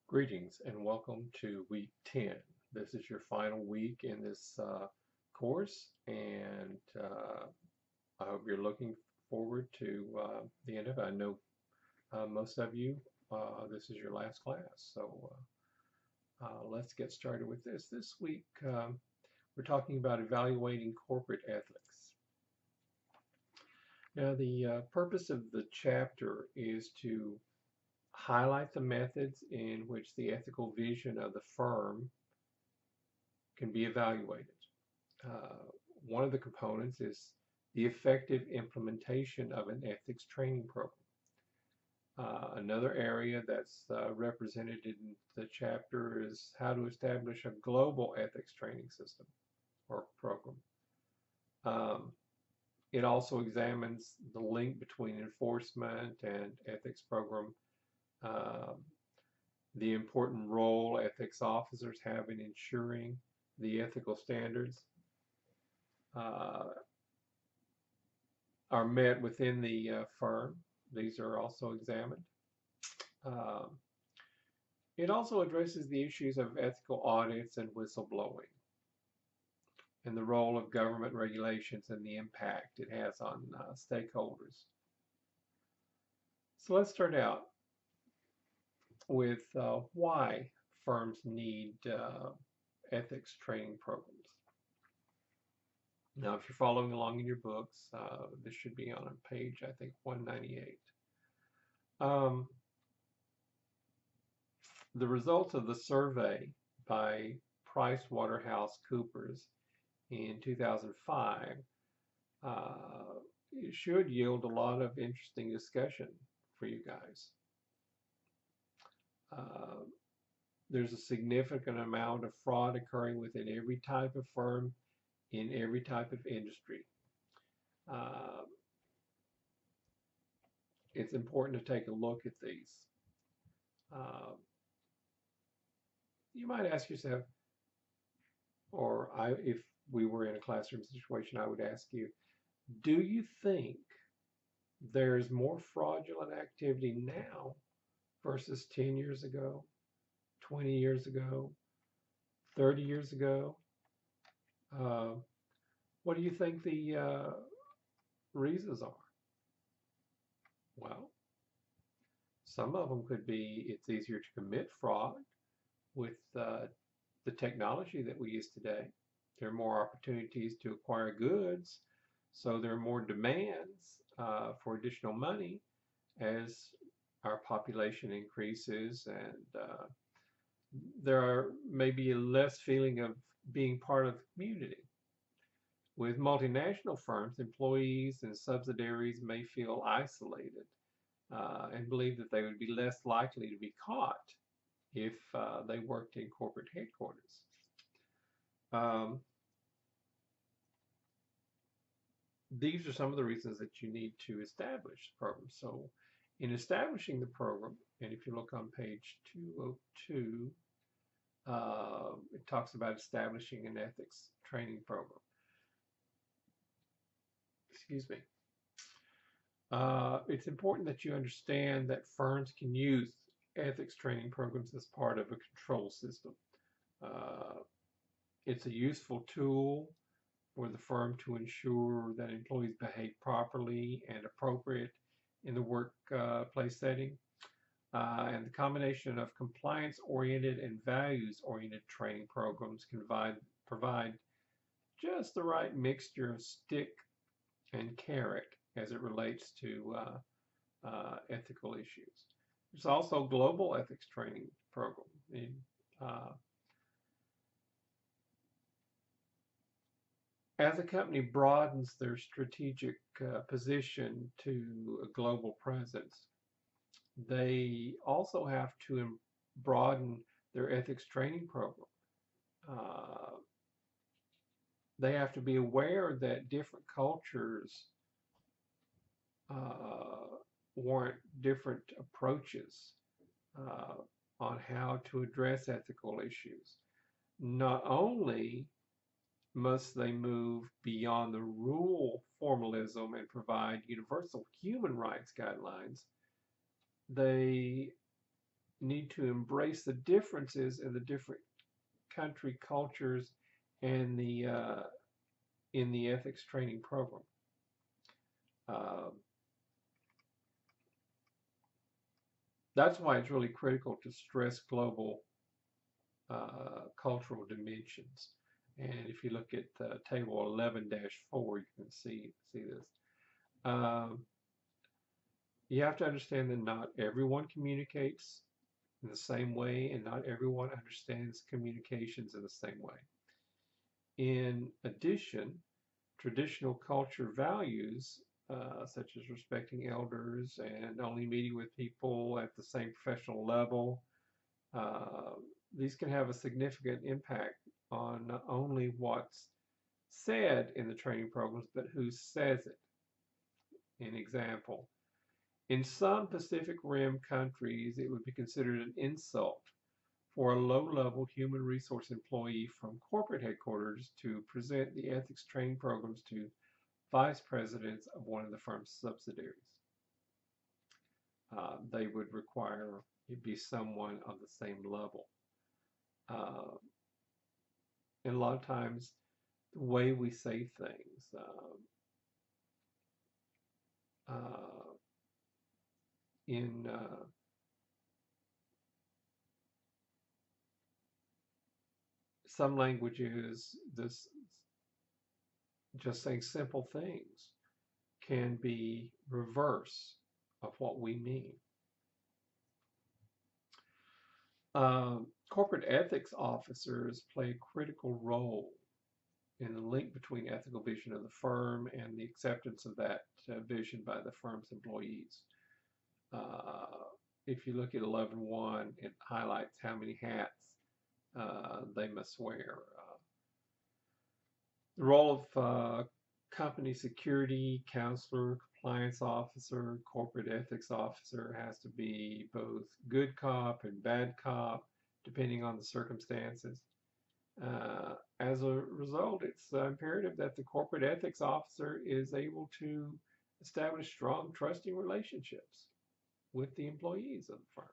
Greetings and welcome to week 10. This is your final week in this course, and I hope you're looking forward to the end of it. I know most of you, this is your last class, so let's get started with this. This week, we're talking about evaluating corporate ethics. Now, the purpose of the chapter is to highlight the methods in which the ethical vision of the firm can be evaluated. Uh, One of the components is the effective implementation of an ethics training program. Another area that's represented in the chapter is how to establish a global ethics training system or program. Um, it also examines the link between enforcement and ethics program, um, the important role ethics officers have in ensuring the ethical standards uh, are met within the firm. These are also examined. Um, it also addresses the issues of ethical audits and whistleblowing and the role of government regulations and the impact it has on stakeholders. So let's start out with why firms need ethics training programs. Now, if you're following along in your books, this should be on page, I think, 198. The results of the survey by PricewaterhouseCoopers in 2005 should yield a lot of interesting discussion for you guys. Uh, there's a significant amount of fraud occurring within every type of firm in every type of industry. Uh, it's important to take a look at these. Uh, you might ask yourself, or if we were in a classroom situation, I would ask you, do you think there's more fraudulent activity now versus 10 years ago, 20 years ago, 30 years ago? Uh, what do you think the reasons are? Well, some of them could be it's easier to commit fraud with the technology that we use today. There are more opportunities to acquire goods, so there are more demands for additional money as our population increases, and there are maybe a less feeling of being part of the community. With multinational firms, employees and subsidiaries may feel isolated and believe that they would be less likely to be caught if they worked in corporate headquarters. Um, these are some of the reasons that you need to establish the program. So in establishing the program, and if you look on page 202, it talks about establishing an ethics training program. Excuse me. It's important that you understand that firms can use ethics training programs as part of a control system. Uh, it's a useful tool for the firm to ensure that employees behave properly and appropriate in the workplace setting. And the combination of compliance-oriented and values-oriented training programs can provide just the right mixture of stick and carrot as it relates to ethical issues. There's also a global ethics training program. Uh, as a company broadens their strategic position to a global presence, they also have to broaden their ethics training program. Uh, they have to be aware that different cultures warrant different approaches uh, on how to address ethical issues. Not only must they move beyond the rule formalism and provide universal human rights guidelines, they need to embrace the differences in the different country cultures and the in the ethics training program. Uh, that's why it's really critical to stress global cultural dimensions. And if you look at table 11-4, you can see this. Um, you have to understand that not everyone communicates in the same way, and not everyone understands communications in the same way. In addition, traditional culture values, such as respecting elders and only meeting with people at the same professional level, uh, these can have a significant impact on not only what's said in the training programs, but who says it. An example, in some Pacific Rim countries, it would be considered an insult for a low-level human resource employee from corporate headquarters to present the ethics training programs to vice presidents of one of the firm's subsidiaries. They would require it be someone of the same level. Uh, and a lot of times, the way we say things, in some languages, this just saying simple things can be reverse of what we mean. Corporate ethics officers play a critical role in the link between ethical vision of the firm and the acceptance of that vision by the firm's employees. If you look at 11.1, it highlights how many hats they must wear. The role of company security counselor, compliance officer, corporate ethics officer has to be both good cop and bad cop, depending on the circumstances. As a result, it's imperative that the corporate ethics officer is able to establish strong, trusting relationships with the employees of the firm.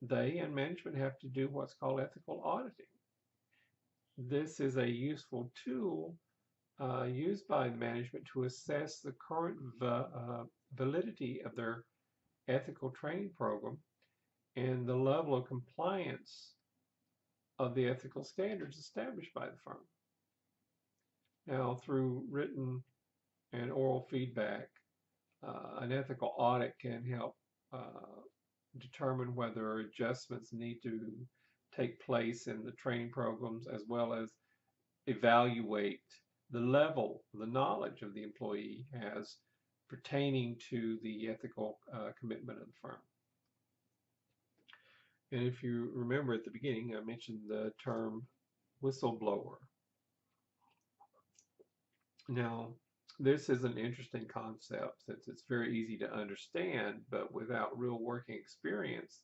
They and management have to do what's called ethical auditing. This is a useful tool used by management to assess the current validity of their ethical training program and the level of compliance of the ethical standards established by the firm. Now, through written and oral feedback, an ethical audit can help determine whether adjustments need to take place in the training programs, as well as evaluate the level, the knowledge of the employee has pertaining to the ethical commitment of the firm. And if you remember at the beginning, I mentioned the term whistleblower. Now, this is an interesting concept since it's very easy to understand, but without real working experience,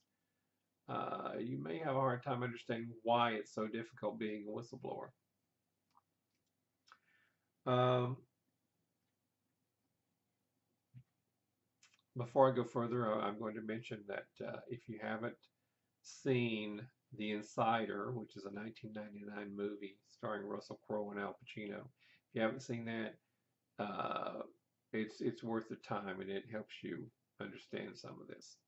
you may have a hard time understanding why it's so difficult being a whistleblower. Before I go further, I'm going to mention that if you haven't seen The Insider, which is a 1999 movie starring Russell Crowe and Al Pacino, if you haven't seen that, it's worth the time, and it helps you understand some of this.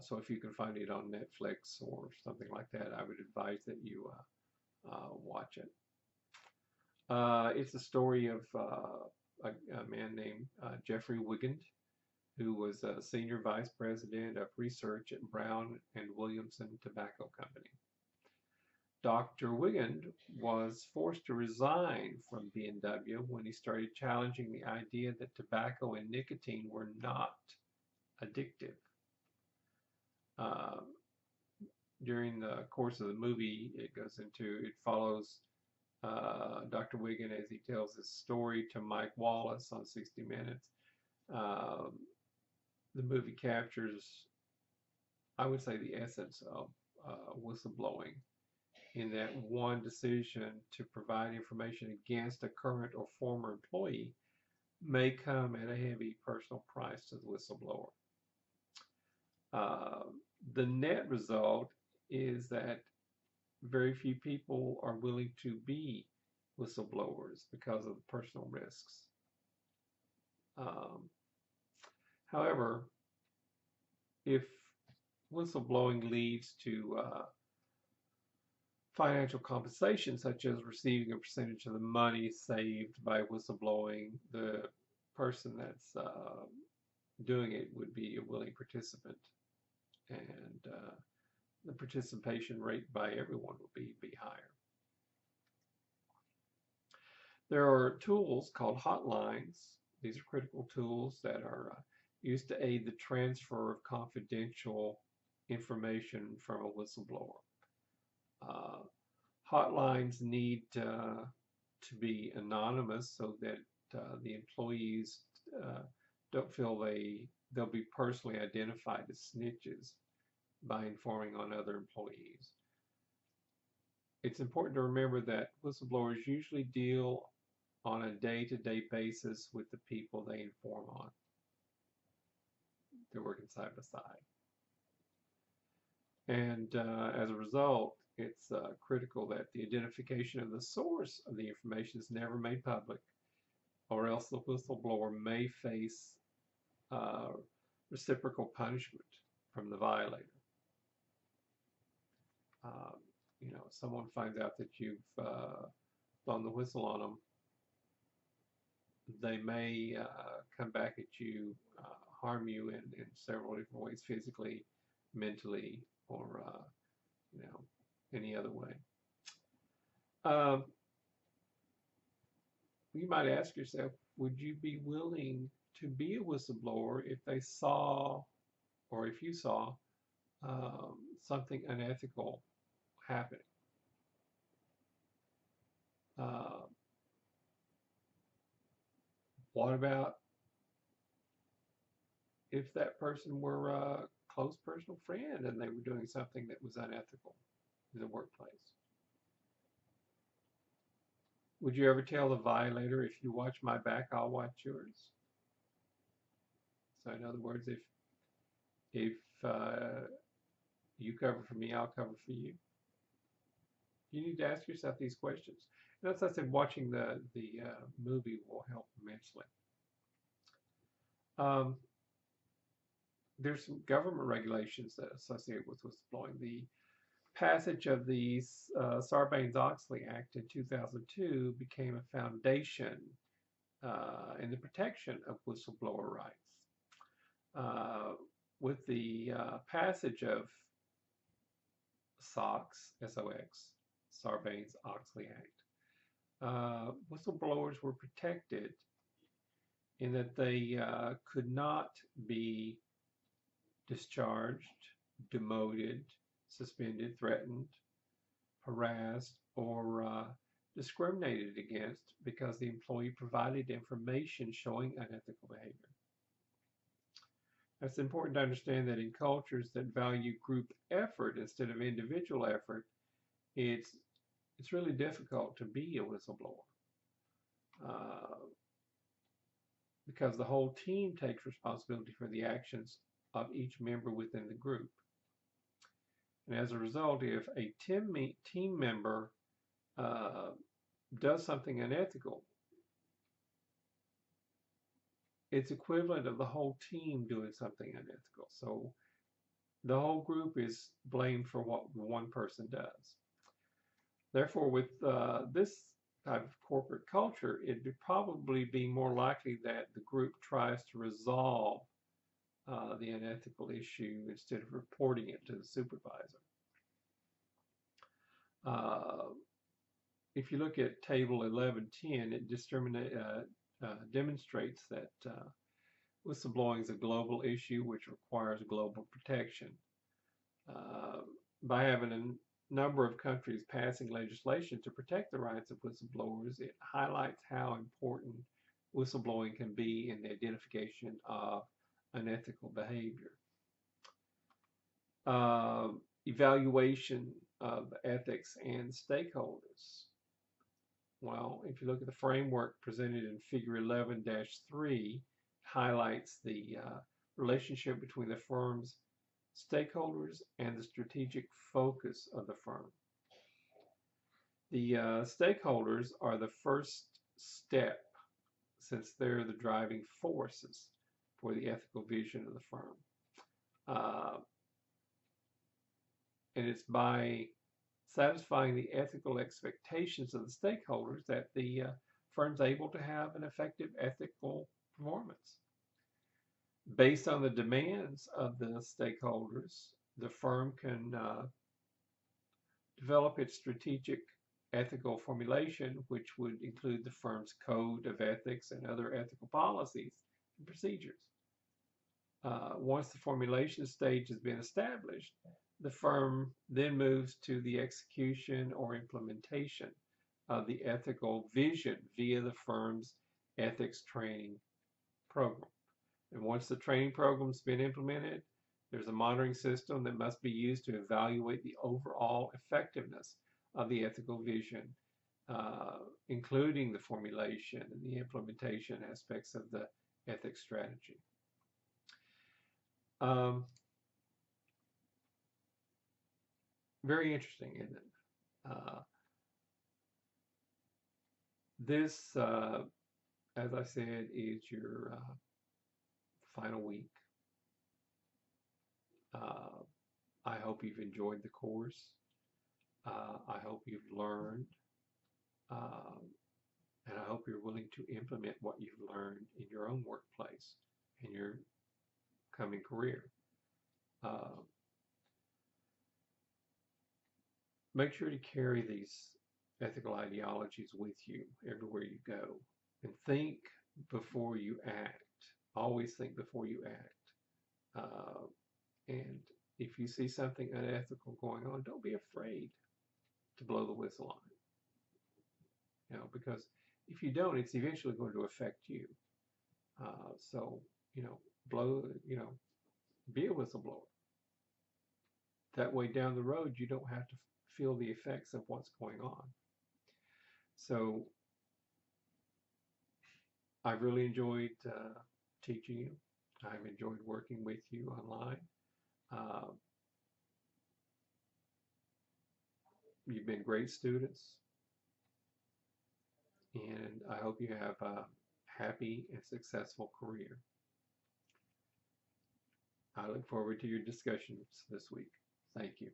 So if you can find it on Netflix or something like that, I would advise that you watch it. It's a story of a man named Jeffrey Wigand, who was a senior vice president of research at Brown and Williamson Tobacco Company. Dr. Wigand was forced to resign from B&W when he started challenging the idea that tobacco and nicotine were not addictive. During the course of the movie, it follows Dr. Wigand as he tells his story to Mike Wallace on 60 Minutes. The movie captures, I would say, the essence of whistleblowing, in that one decision to provide information against a current or former employee may come at a heavy personal price to the whistleblower. Uh, the net result is that very few people are willing to be whistleblowers because of the personal risks. Um, However, if whistleblowing leads to financial compensation, such as receiving a percentage of the money saved by whistleblowing, the person that's doing it would be a willing participant, and the participation rate by everyone would be higher. There are tools called hotlines. These are critical tools that are used to aid the transfer of confidential information from a whistleblower. Uh, Hotlines need to be anonymous so that the employees don't feel they'll be personally identified as snitches by informing on other employees. It's important to remember that whistleblowers usually deal on a day-to-day basis with the people they inform on. They're working side by side. And as a result, it's critical that the identification of the source of the information is never made public, or else the whistleblower may face reciprocal punishment from the violator. If someone finds out that you've blown the whistle on them, they may come back at you, harm you in several different ways, physically, mentally, or any other way. You might ask yourself, would you be willing to be a whistleblower if they saw, or if you saw, something unethical happening? What about if that person were a close personal friend and they were doing something that was unethical in the workplace? Would you ever tell the violator, if you watch my back, I'll watch yours? So in other words, if you cover for me, I'll cover for you. You need to ask yourself these questions. And as I said, watching the movie will help immensely. There's some government regulations that associate with whistleblowing. The passage of the Sarbanes-Oxley Act in 2002 became a foundation in the protection of whistleblower rights. With the passage of SOX, S-O-X, Sarbanes-Oxley Act, whistleblowers were protected in that they could not be discharged, demoted, suspended, threatened, harassed, or discriminated against because the employee provided information showing unethical behavior. It's important to understand that in cultures that value group effort instead of individual effort, it's really difficult to be a whistleblower because the whole team takes responsibility for the actions of each member within the group. And as a result, if a team member does something unethical, it's equivalent of the whole team doing something unethical. So the whole group is blamed for what one person does. Therefore, with this type of corporate culture, it'd probably be more likely that the group tries to resolve the unethical issue instead of reporting it to the supervisor. If you look at Table 1110, it demonstrates that whistleblowing is a global issue which requires global protection. By having a number of countries passing legislation to protect the rights of whistleblowers, it highlights how important whistleblowing can be in the identification of unethical behavior. Evaluation of ethics and stakeholders. Well, if you look at the framework presented in Figure 11-3, highlights the relationship between the firm's stakeholders and the strategic focus of the firm. The stakeholders are the first step, since they're the driving forces for the ethical vision of the firm. And it's by satisfying the ethical expectations of the stakeholders that the firm's able to have an effective ethical performance. Based on the demands of the stakeholders, the firm can develop its strategic ethical formulation, which would include the firm's code of ethics and other ethical policies and procedures. Once the formulation stage has been established, the firm then moves to the execution or implementation of the ethical vision via the firm's ethics training program. And once the training program's been implemented, there's a monitoring system that must be used to evaluate the overall effectiveness of the ethical vision, including the formulation and the implementation aspects of the ethics strategy. Very interesting, isn't it? This, as I said, is your final week. I hope you've enjoyed the course. I hope you've learned, and I hope you're willing to implement what you've learned in your own workplace, in your coming career. Make sure to carry these ethical ideologies with you everywhere you go, and think before you act. Always think before you act. And if you see something unethical going on, don't be afraid to blow the whistle on it. Because if you don't, it's eventually going to affect you. So, be a whistleblower. That way down the road, you don't have to feel the effects of what's going on. So I've really enjoyed teaching you. I've enjoyed working with you online. You've been great students, and I hope you have a happy and successful career. I look forward to your discussions this week. Thank you.